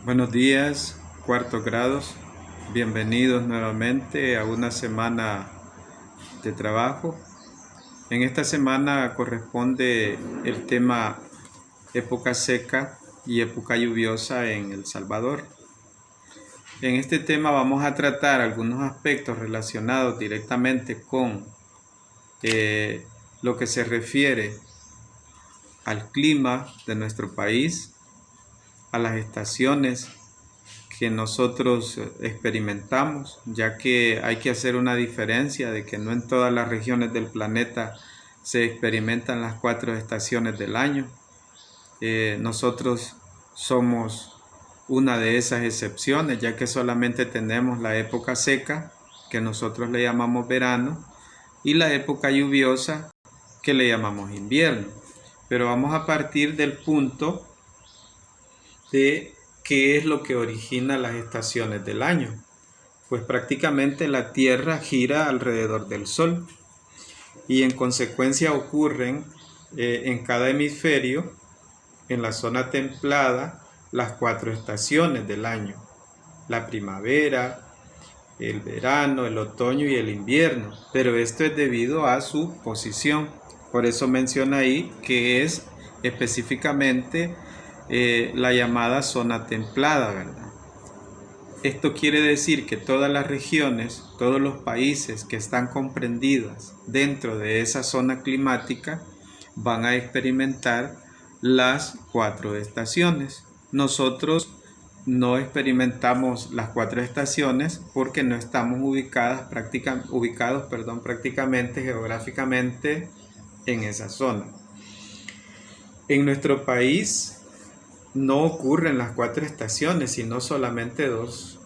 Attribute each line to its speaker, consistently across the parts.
Speaker 1: Buenos días, cuartos grados. Bienvenidos nuevamente a una semana de trabajo. En esta semana corresponde el tema época seca y época lluviosa en El Salvador. En este tema vamos a tratar algunos aspectos relacionados directamente con lo que se refiere al clima de nuestro país, a las estaciones que nosotros experimentamos, ya que hay que hacer una diferencia de que no en todas las regiones del planeta se experimentan las 4 estaciones del año. Nosotros somos una de esas excepciones, ya que solamente tenemos la época seca, que nosotros le llamamos verano, y la época lluviosa, que le llamamos invierno. Pero vamos a partir del punto de qué es lo que origina las estaciones del año. Pues prácticamente la Tierra gira alrededor del Sol y en consecuencia ocurren en cada hemisferio, en la zona templada, las 4 estaciones del año: la primavera, el verano, el otoño y el invierno. Pero esto es debido a su posición. Por eso menciona ahí que es específicamente la llamada zona templada, ¿verdad? Esto quiere decir que todas las regiones, todos los países que están comprendidas dentro de esa zona climática van a experimentar las 4 estaciones. Nosotros no experimentamos las 4 estaciones porque no estamos ubicados prácticamente geográficamente en esa zona. En nuestro país no ocurren las 4 estaciones, sino solamente 2,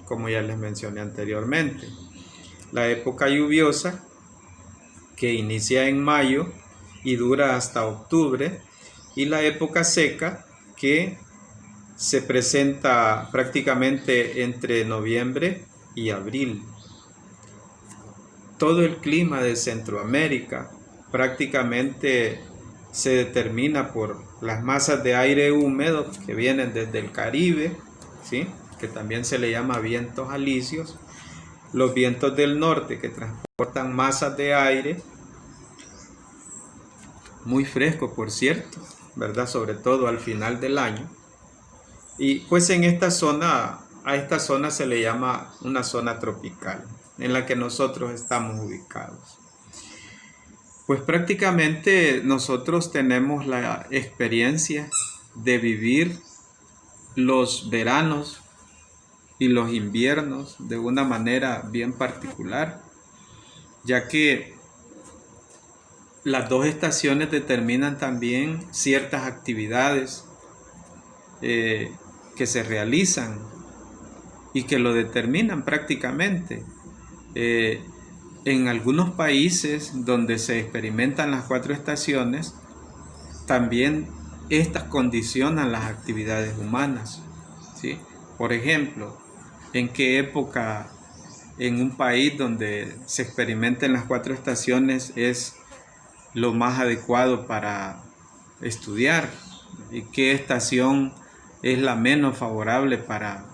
Speaker 1: como ya les mencioné anteriormente. La época lluviosa, que inicia en mayo y dura hasta octubre, y la época seca, que se presenta prácticamente entre noviembre y abril. Todo el clima de Centroamérica prácticamente se determina por las masas de aire húmedo que vienen desde el Caribe, ¿sí?, que también se le llama vientos alisios, los vientos del norte que transportan masas de aire muy fresco, por cierto, ¿verdad?, sobre todo al final del año. Y pues en esta zona, a esta zona se le llama una zona tropical, en la que nosotros estamos ubicados. Pues prácticamente nosotros tenemos la experiencia de vivir los veranos y los inviernos de una manera bien particular, ya que las 2 estaciones determinan también ciertas actividades que se realizan y que lo determinan prácticamente. En algunos países donde se experimentan las 4 estaciones, también estas condicionan las actividades humanas, ¿sí? Por ejemplo, ¿en qué época en un país donde se experimenten las 4 estaciones es lo más adecuado para estudiar? ¿Y qué estación es la menos favorable para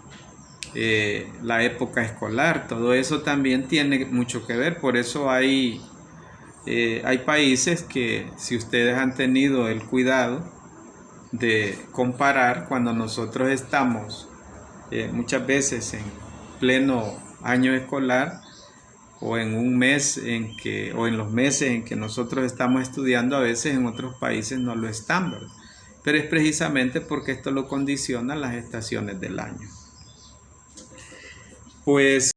Speaker 1: la época escolar? Todo eso también tiene mucho que ver. Por eso hay países que, si ustedes han tenido el cuidado de comparar, cuando nosotros estamos muchas veces en pleno año escolar, o en un mes o en los meses en que nosotros estamos estudiando, a veces en otros países no lo están, ¿verdad? Pero es precisamente porque esto lo condicionan las estaciones del año. Pues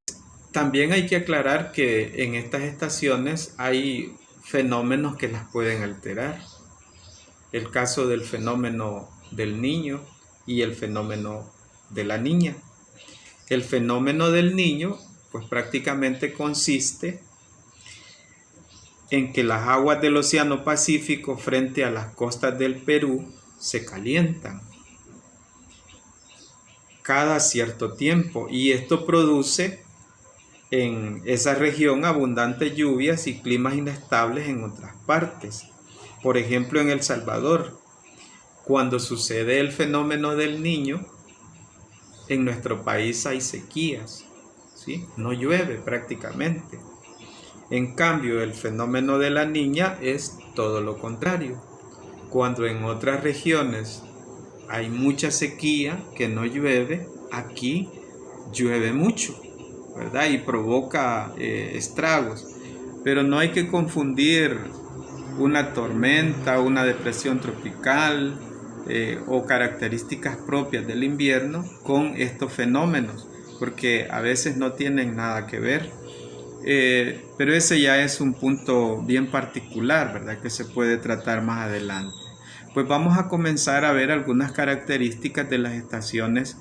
Speaker 1: también hay que aclarar que en estas estaciones hay fenómenos que las pueden alterar. El caso del fenómeno del niño y el fenómeno de la niña. El fenómeno del niño pues prácticamente consiste en que las aguas del Océano Pacífico frente a las costas del Perú se calientan cada cierto tiempo, y esto produce en esa región abundantes lluvias y climas inestables en otras partes. Por ejemplo, en El Salvador, cuando sucede el fenómeno del niño, en nuestro país hay sequías, ¿sí? No llueve prácticamente. En cambio, el fenómeno de la Niña es todo lo contrario. Cuando en otras regiones hay mucha sequía, que no llueve, aquí llueve mucho, ¿verdad? Y provoca estragos. Pero no hay que confundir una tormenta, una depresión tropical o características propias del invierno con estos fenómenos, porque a veces no tienen nada que ver. Pero ese ya es un punto bien particular, ¿verdad? Que se puede tratar más adelante. Pues vamos a comenzar a ver algunas características de las estaciones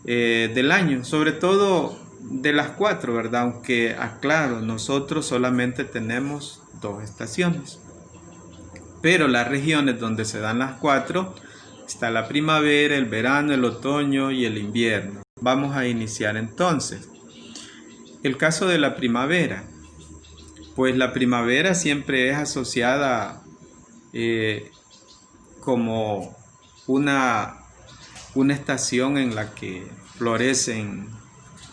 Speaker 1: del año, sobre todo de las 4, ¿verdad? Aunque aclaro, nosotros solamente tenemos 2 estaciones. Pero las regiones donde se dan las 4, está la primavera, el verano, el otoño y el invierno. Vamos a iniciar entonces. El caso de la primavera. Pues la primavera siempre es asociada como una estación en la que florecen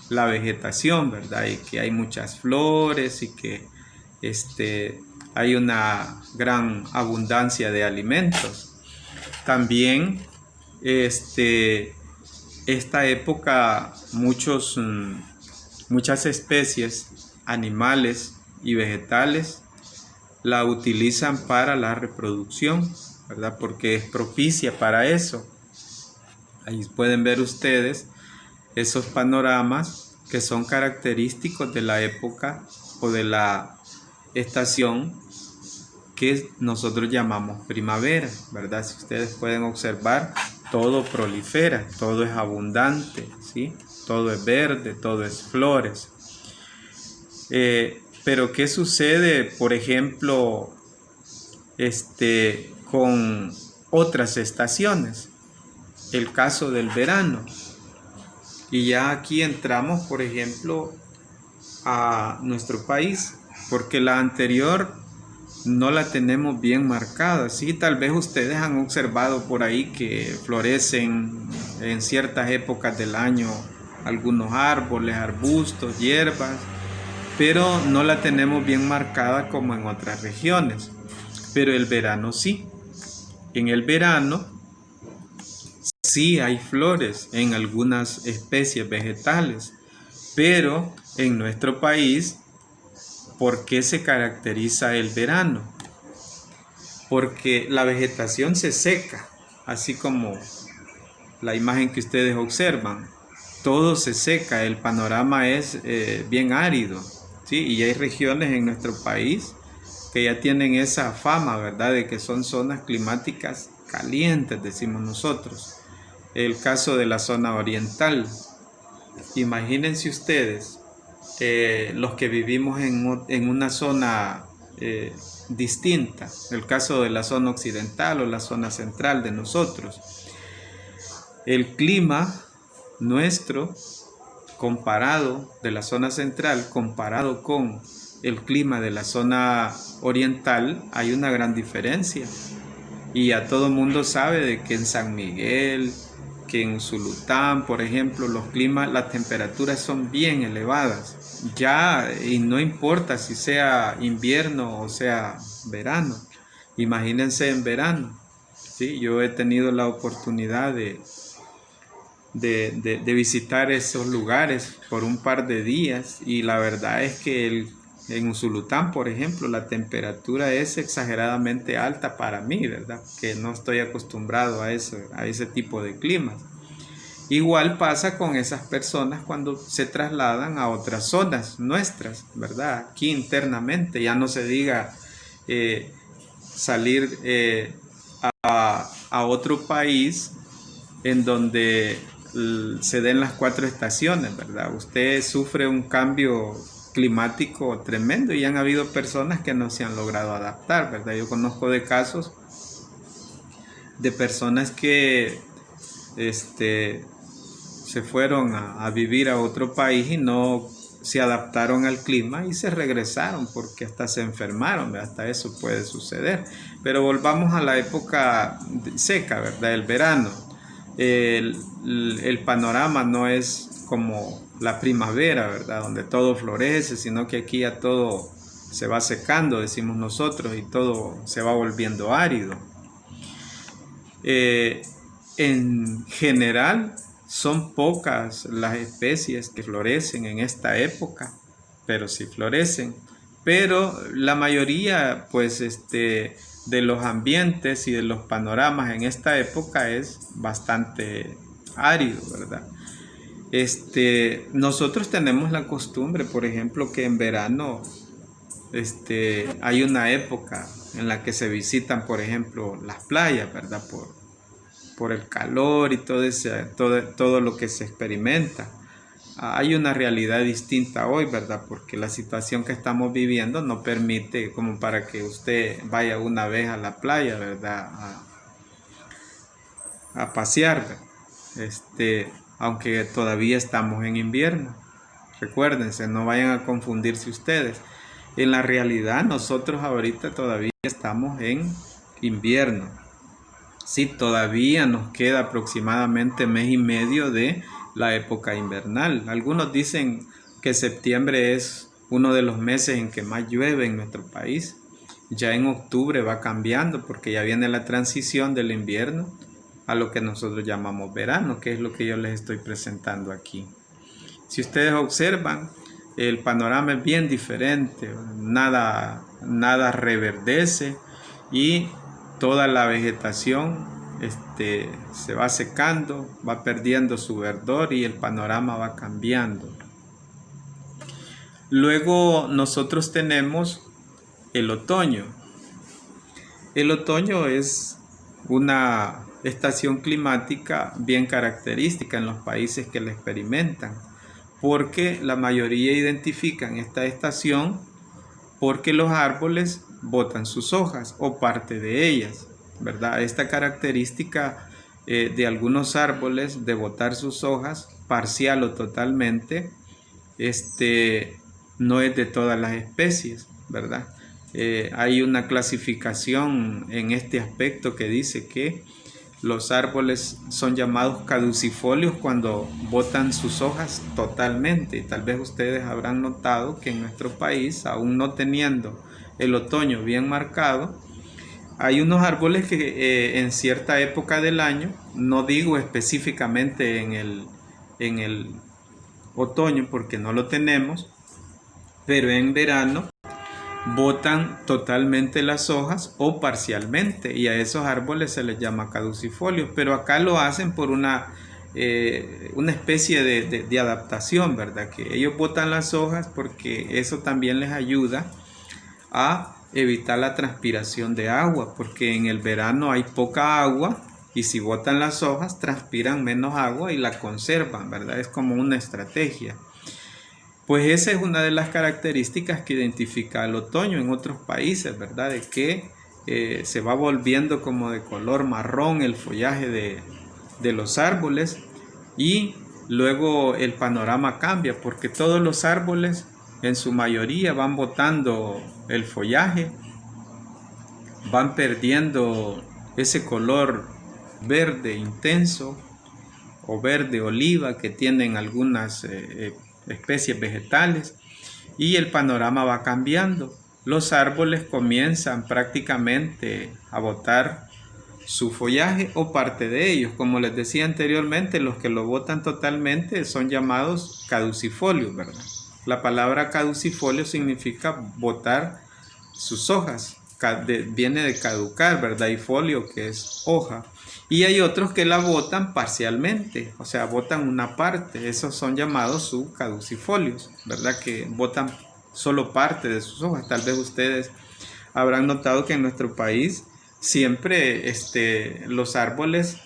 Speaker 1: la vegetación, ¿verdad? Y que hay muchas flores y que hay una gran abundancia de alimentos. También esta época muchas especies animales y vegetales la utilizan para la reproducción, ¿verdad? Porque es propicia para eso. Ahí pueden ver ustedes esos panoramas que son característicos de la época o de la estación que nosotros llamamos primavera, ¿verdad? Si ustedes pueden observar, todo prolifera, todo es abundante, ¿sí? Todo es verde, todo es flores. Pero ¿qué sucede, por ejemplo, con otras estaciones? El caso del verano. Y ya aquí entramos, por ejemplo, a nuestro país, porque la anterior no la tenemos bien marcada. Sí, tal vez ustedes han observado por ahí que florecen en ciertas épocas del año algunos árboles, arbustos, hierbas, pero no la tenemos bien marcada como en otras regiones. Pero el verano sí. En el verano sí hay flores en algunas especies vegetales, pero en nuestro país, ¿por qué se caracteriza el verano? Porque la vegetación se seca, así como la imagen que ustedes observan. Todo se seca, el panorama es bien árido, ¿sí? Y hay regiones en nuestro país que ya tienen esa fama, ¿verdad? De que son zonas climáticas calientes, decimos nosotros. El caso de la zona oriental. Imagínense ustedes, los que vivimos en una zona distinta, el caso de la zona occidental o la zona central de nosotros. El clima nuestro comparado de la zona central, comparado con el clima de la zona oriental, hay una gran diferencia. Y ya todo el mundo sabe de que en San Miguel, que en Usulután, por ejemplo, los climas, las temperaturas son bien elevadas. Ya, y no importa si sea invierno o sea verano. Imagínense en verano. ¿Sí? Yo he tenido la oportunidad de visitar esos lugares por un par de días y la verdad es que en Usulután, por ejemplo, la temperatura es exageradamente alta para mí, ¿verdad? Que no estoy acostumbrado a ese tipo de climas. Igual pasa con esas personas cuando se trasladan a otras zonas nuestras, ¿verdad? Aquí internamente, ya no se diga salir a otro país en donde se den las 4 estaciones, ¿verdad? Usted sufre un cambio climático tremendo y han habido personas que no se han logrado adaptar, ¿verdad? Yo conozco de casos de personas que se fueron a vivir a otro país y no se adaptaron al clima y se regresaron porque hasta se enfermaron, ¿verdad? Hasta eso puede suceder. Pero volvamos a la época seca, ¿verdad? El verano. el, el panorama no es como la primavera, ¿verdad? Donde todo florece, sino que aquí ya todo se va secando, decimos nosotros, y todo se va volviendo árido. En general, son pocas las especies que florecen en esta época, pero sí florecen. Pero la mayoría, pues, de los ambientes y de los panoramas en esta época es bastante árido, ¿verdad? Nosotros tenemos la costumbre, por ejemplo, que en verano, hay una época en la que se visitan, por ejemplo, las playas, ¿verdad? Por el calor y todo lo que se experimenta. Hay una realidad distinta hoy, ¿verdad? Porque la situación que estamos viviendo no permite como para que usted vaya una vez a la playa, ¿verdad? A pasear, aunque todavía estamos en invierno. Recuérdense, no vayan a confundirse ustedes. En la realidad, nosotros ahorita todavía estamos en invierno. Sí, todavía nos queda aproximadamente mes y medio de la época invernal. Algunos dicen que septiembre es uno de los meses en que más llueve en nuestro país. Ya en octubre va cambiando porque ya viene la transición del invierno a lo que nosotros llamamos verano, que es lo que yo les estoy presentando aquí. Si ustedes observan, el panorama es bien diferente, nada reverdece y toda la vegetación se va secando, va perdiendo su verdor y el panorama va cambiando. Luego nosotros tenemos el otoño. El otoño es una estación climática bien característica en los países que la experimentan, porque la mayoría identifican esta estación porque los árboles botan sus hojas o parte de ellas, ¿verdad? Esta característica de algunos árboles de botar sus hojas parcial o totalmente, no es de todas las especies, ¿verdad? Hay una clasificación en este aspecto que dice que los árboles son llamados caducifolios cuando botan sus hojas totalmente. Tal vez ustedes habrán notado que en nuestro país, aún no teniendo el otoño bien marcado, hay unos árboles que en cierta época del año, no digo específicamente en el otoño porque no lo tenemos, pero en verano botan totalmente las hojas o parcialmente, y a esos árboles se les llama caducifolios, pero acá lo hacen por una especie de adaptación, ¿verdad? Que ellos botan las hojas porque eso también les ayuda a evitar la transpiración de agua, porque en el verano hay poca agua y si botan las hojas transpiran menos agua y la conservan, ¿verdad? Es como una estrategia. Pues esa es una de las características que identifica el otoño en otros países, ¿verdad? De que se va volviendo como de color marrón el follaje de los árboles y luego el panorama cambia porque todos los árboles en su mayoría van botando el follaje, van perdiendo ese color verde intenso o verde oliva que tienen algunas especies vegetales y el panorama va cambiando. Los árboles comienzan prácticamente a botar su follaje o parte de ellos. Como les decía anteriormente, los que lo botan totalmente son llamados caducifolios, ¿verdad? La palabra caducifolio significa botar sus hojas. Viene de caducar, ¿verdad? Y folio, que es hoja. Y hay otros que la botan parcialmente, o sea, botan una parte. Esos son llamados subcaducifolios, ¿verdad? Que botan solo parte de sus hojas. Tal vez ustedes habrán notado que en nuestro país siempre los árboles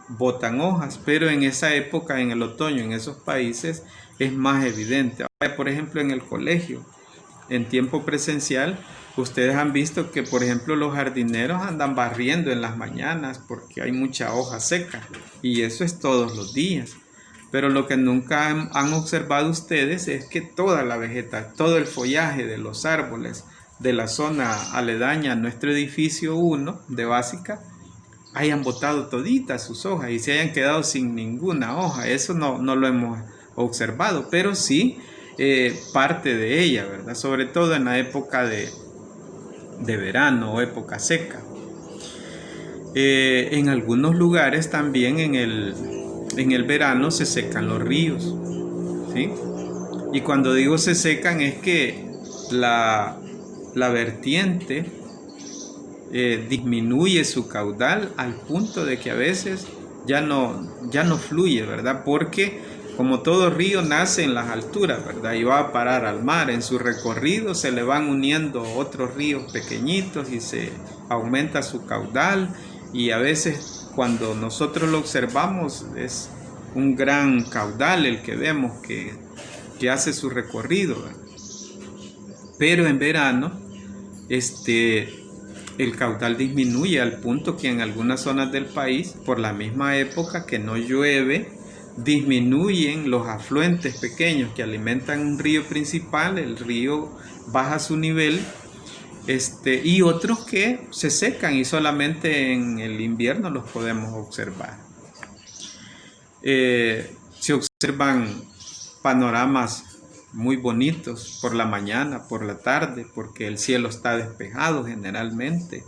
Speaker 1: botan hojas, pero en esa época, en el otoño, en esos países, es más evidente. Por ejemplo, en el colegio, en tiempo presencial, ustedes han visto que, por ejemplo, los jardineros andan barriendo en las mañanas porque hay mucha hoja seca y eso es todos los días. Pero lo que nunca han observado ustedes es que toda la vegetación, todo el follaje de los árboles de la zona aledaña a nuestro edificio 1 de básica, hayan botado toditas sus hojas y se hayan quedado sin ninguna hoja. Eso no lo hemos observado, pero sí parte de ella, ¿verdad? Sobre todo en la época de verano o época seca. En algunos lugares también en el verano se secan los ríos, ¿sí? Y cuando digo se secan es que la vertiente disminuye su caudal al punto de que a veces ya no fluye, ¿verdad? Porque como todo río nace en las alturas, ¿verdad? Y va a parar al mar. En su recorrido se le van uniendo otros ríos pequeñitos y se aumenta su caudal, y a veces cuando nosotros lo observamos es un gran caudal el que vemos que hace su recorrido, ¿verdad? Pero en verano el caudal disminuye al punto que en algunas zonas del país, por la misma época que no llueve, disminuyen los afluentes pequeños que alimentan un río principal. El río baja su nivel, y otros que se secan y solamente en el invierno los podemos observar. Se observan panoramas muy bonitos por la mañana, por la tarde, porque el cielo está despejado generalmente.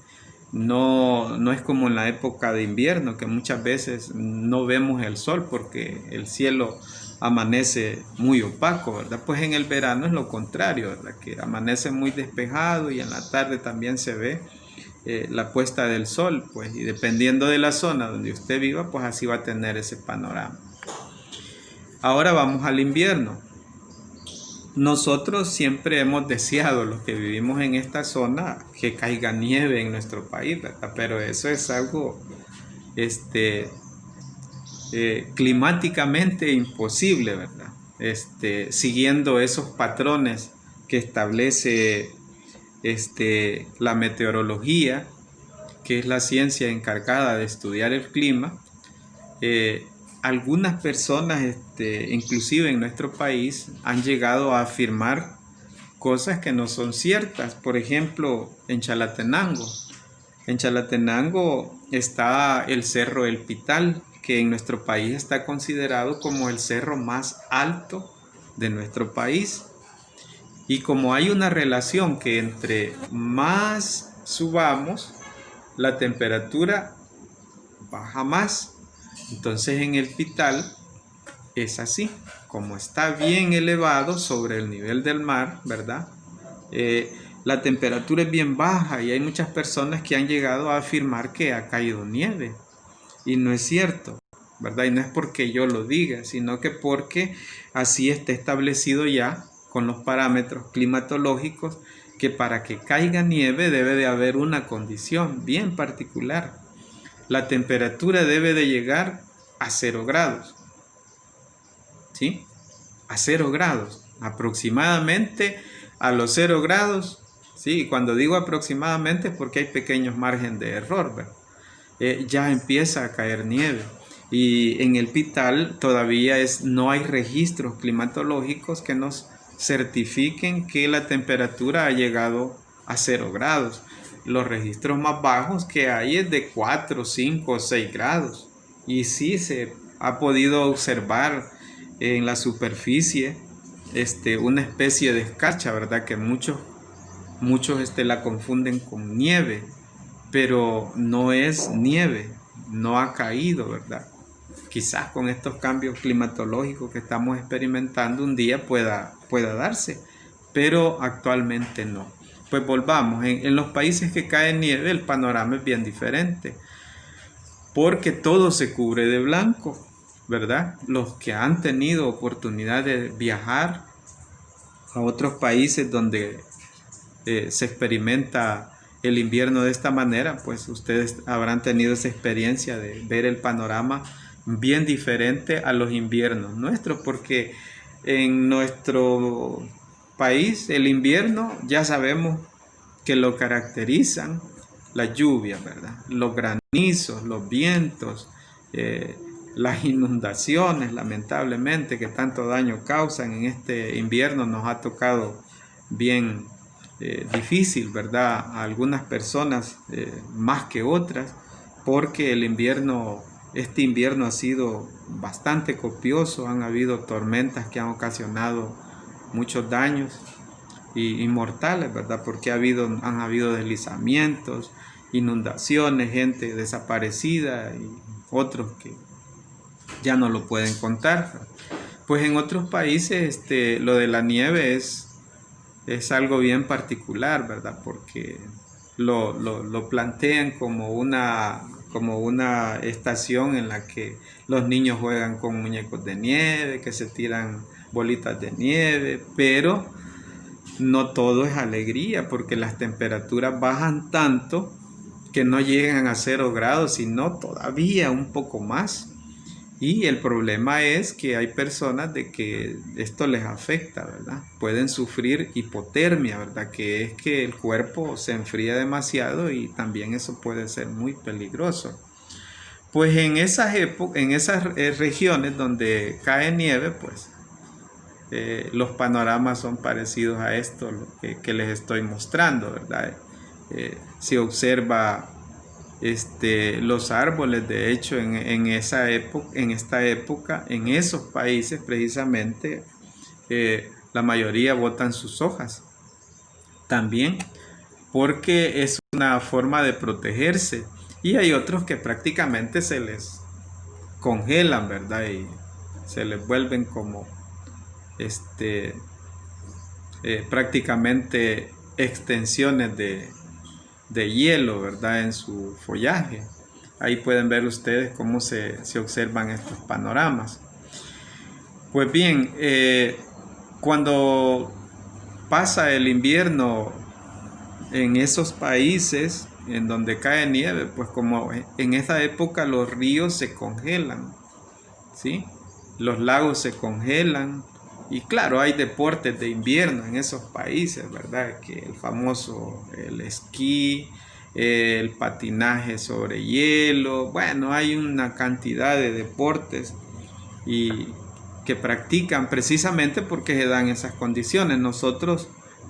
Speaker 1: No es como en la época de invierno, que muchas veces no vemos el sol porque el cielo amanece muy opaco, ¿verdad? Pues en el verano es lo contrario, ¿verdad? Que amanece muy despejado y en la tarde también se ve la puesta del sol, pues, y dependiendo de la zona donde usted viva, pues así va a tener ese panorama. Ahora vamos al invierno. Nosotros siempre hemos deseado, los que vivimos en esta zona, que caiga nieve en nuestro país, ¿verdad? Pero eso es algo climáticamente imposible, ¿verdad? Siguiendo esos patrones que establece la meteorología, que es la ciencia encargada de estudiar el clima. Algunas personas, inclusive en nuestro país, han llegado a afirmar cosas que no son ciertas. Por ejemplo, en Chalatenango. En Chalatenango está el Cerro El Pital, que en nuestro país está considerado como el cerro más alto de nuestro país. Y como hay una relación que entre más subamos, la temperatura baja más. Entonces en el Pital es así, como está bien elevado sobre el nivel del mar, ¿verdad? La temperatura es bien baja y hay muchas personas que han llegado a afirmar que ha caído nieve. Y no es cierto, ¿verdad? Y no es porque yo lo diga, sino que porque así está establecido ya con los parámetros climatológicos, que para que caiga nieve debe de haber una condición bien particular. La temperatura debe de llegar a 0 grados, ¿sí? A 0 grados, aproximadamente a los 0 grados, ¿sí? Cuando digo aproximadamente es porque hay pequeños márgenes de error, ¿verdad? Ya empieza a caer nieve. Y en el Pital todavía no hay registros climatológicos que nos certifiquen que la temperatura ha llegado a 0 grados. Los registros más bajos que hay es de 4, 5, 6 grados. Y sí se ha podido observar en la superficie una especie de escarcha, ¿verdad? Que muchos la confunden con nieve, pero no es nieve, no ha caído, ¿verdad? Quizás con estos cambios climatológicos que estamos experimentando un día pueda darse, pero actualmente no. Pues volvamos, en los países que cae nieve el panorama es bien diferente, porque todo se cubre de blanco, ¿verdad? Los que han tenido oportunidad de viajar a otros países donde se experimenta el invierno de esta manera, pues ustedes habrán tenido esa experiencia de ver el panorama bien diferente a los inviernos nuestros, porque en nuestro país el invierno ya sabemos que lo caracterizan las lluvias, ¿verdad? Los granizos, los vientos, las inundaciones, lamentablemente, que tanto daño causan. En este invierno nos ha tocado bien difícil, ¿verdad? A algunas personas más que otras, porque este invierno ha sido bastante copioso, han habido tormentas que han ocasionado muchos daños y mortales, ¿verdad? Porque han habido deslizamientos, inundaciones, gente desaparecida y otros que ya no lo pueden contar. Pues en otros países lo de la nieve es algo bien particular, ¿verdad? Porque lo plantean como una estación en la que los niños juegan con muñecos de nieve, que se tiran bolitas de nieve, pero no todo es alegría, porque las temperaturas bajan tanto que no llegan a 0 grados, sino todavía un poco más. Y el problema es que hay personas de que esto les afecta, ¿verdad? Pueden sufrir hipotermia, ¿verdad? Que es que el cuerpo se enfría demasiado y también eso puede ser muy peligroso. Pues en esas regiones donde cae nieve, pues los panoramas son parecidos a esto que les estoy mostrando, ¿verdad? Se observa los árboles, de hecho, en esta época, en esos países precisamente, la mayoría botan sus hojas también, porque es una forma de protegerse. Y hay otros que prácticamente se les congelan, ¿verdad? Y se les vuelven como prácticamente extensiones de hielo, ¿verdad? En su follaje. Ahí pueden ver ustedes cómo se observan estos panoramas. Pues bien, cuando pasa el invierno en esos países en donde cae nieve, pues como en esa época los ríos se congelan, ¿sí? Los lagos se congelan. Y claro, hay deportes de invierno en esos países, ¿verdad? Que el famoso el esquí, el patinaje sobre hielo. Bueno, hay una cantidad de deportes y que practican precisamente porque se dan esas condiciones. Nosotros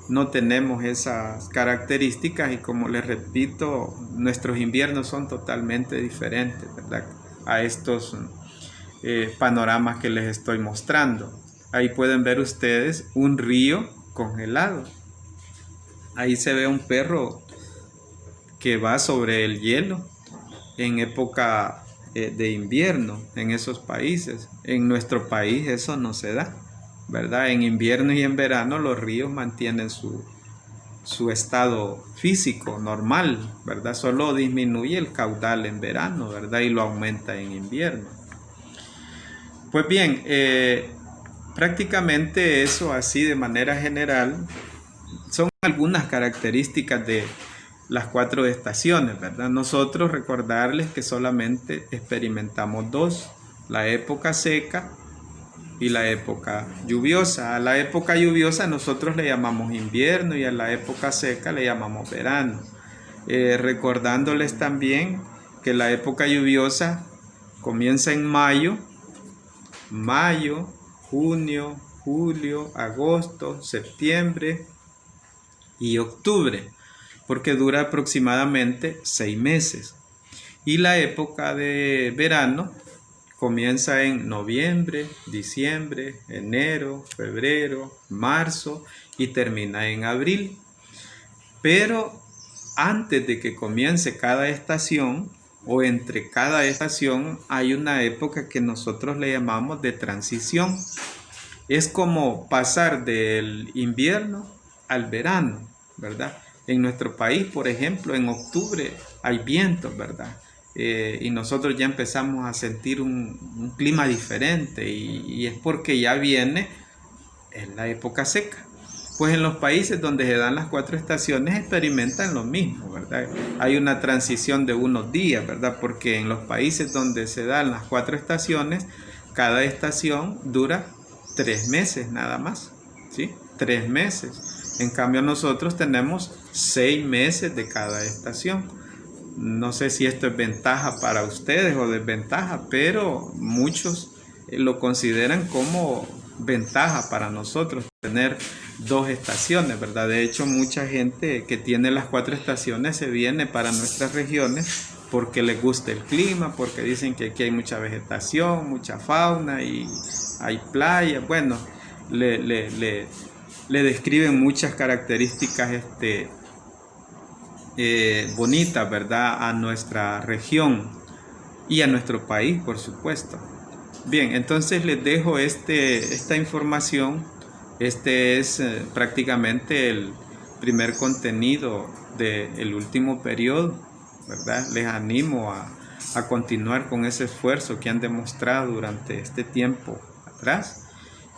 Speaker 1: no tenemos esas características y, como les repito, nuestros inviernos son totalmente diferentes, ¿verdad? A estos panoramas que les estoy mostrando. Ahí pueden ver ustedes un río congelado. Ahí se ve un perro que va sobre el hielo en época de invierno en esos países. En nuestro país eso no se da, ¿verdad? En invierno y en verano los ríos mantienen su estado físico normal, ¿verdad? Solo disminuye el caudal en verano, ¿verdad? Y lo aumenta en invierno. Pues bien, prácticamente eso, así de manera general, son algunas características de las 4 estaciones, ¿verdad? Nosotros recordarles que solamente experimentamos 2, la época seca y la época lluviosa. A la época lluviosa nosotros le llamamos invierno y a la época seca le llamamos verano. Recordándoles también que la época lluviosa comienza en mayo, junio, julio, agosto, septiembre y octubre, porque dura aproximadamente 6 meses. Y la época de verano comienza en noviembre, diciembre, enero, febrero, marzo y termina en abril. Pero antes de que comience cada estación, o entre cada estación, hay una época que nosotros le llamamos de transición. Es como pasar del invierno al verano, ¿verdad? En nuestro país, por ejemplo, en octubre hay vientos, ¿verdad? Y nosotros ya empezamos a sentir un clima diferente y es porque ya viene en la época seca. Pues en los países donde se dan las 4 estaciones experimentan lo mismo, ¿verdad? Hay una transición de unos días, ¿verdad? Porque en los países donde se dan las 4 estaciones, cada estación dura 3 meses nada más, ¿sí? 3 meses. En cambio nosotros tenemos 6 meses de cada estación. No sé si esto es ventaja para ustedes o desventaja, pero muchos lo consideran como ventaja para nosotros tener 2 estaciones, ¿verdad? De hecho, mucha gente que tiene las 4 estaciones se viene para nuestras regiones porque les gusta el clima, porque dicen que aquí hay mucha vegetación, mucha fauna y hay playas. Bueno, le describen muchas características bonitas, ¿verdad? A nuestra región y a nuestro país, por supuesto. Bien, entonces les dejo esta información. Este es prácticamente el primer contenido del último periodo, ¿verdad? Les animo a continuar con ese esfuerzo que han demostrado durante este tiempo atrás,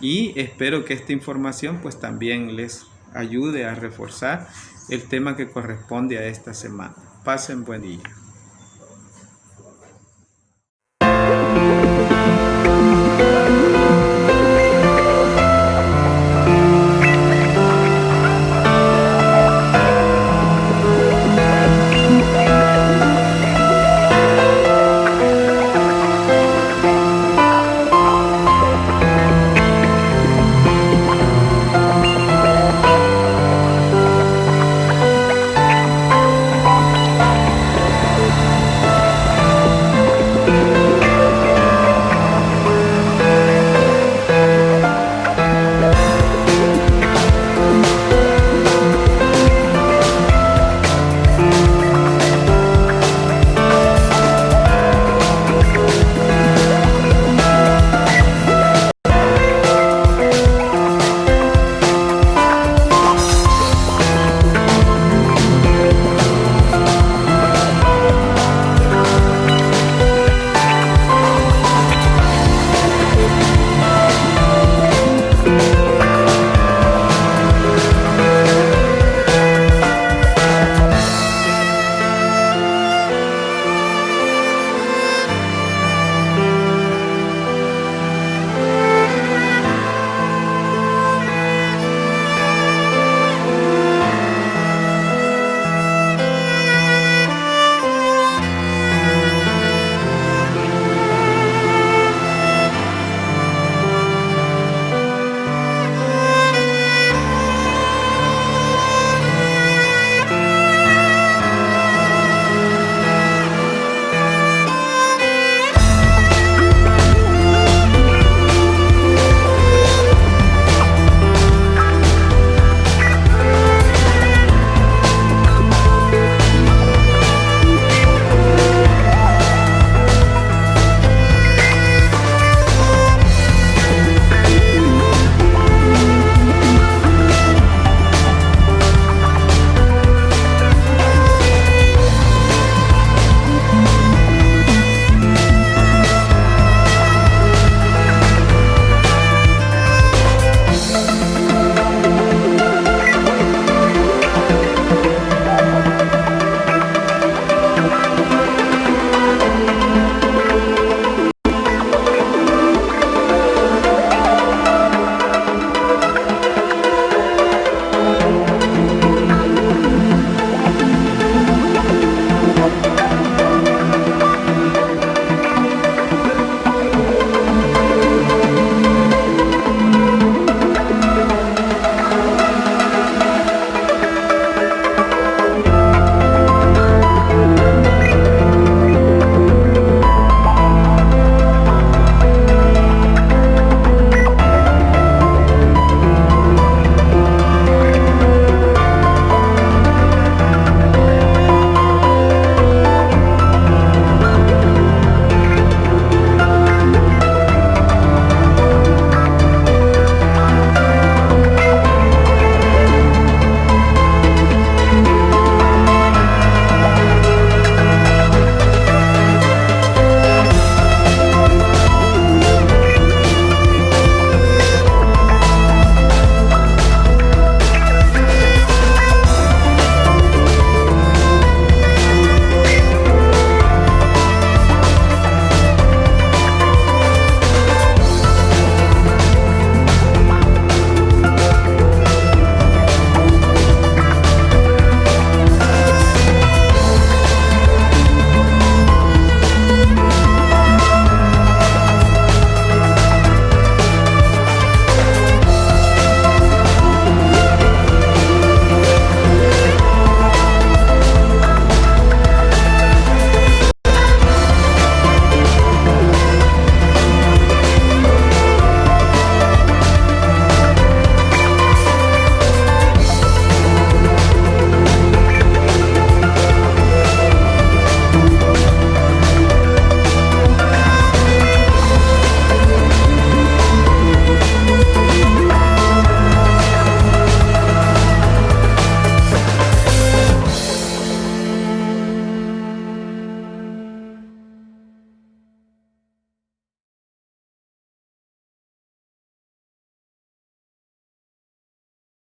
Speaker 1: y espero que esta información pues también les ayude a reforzar el tema que corresponde a esta semana. Pasen buen día.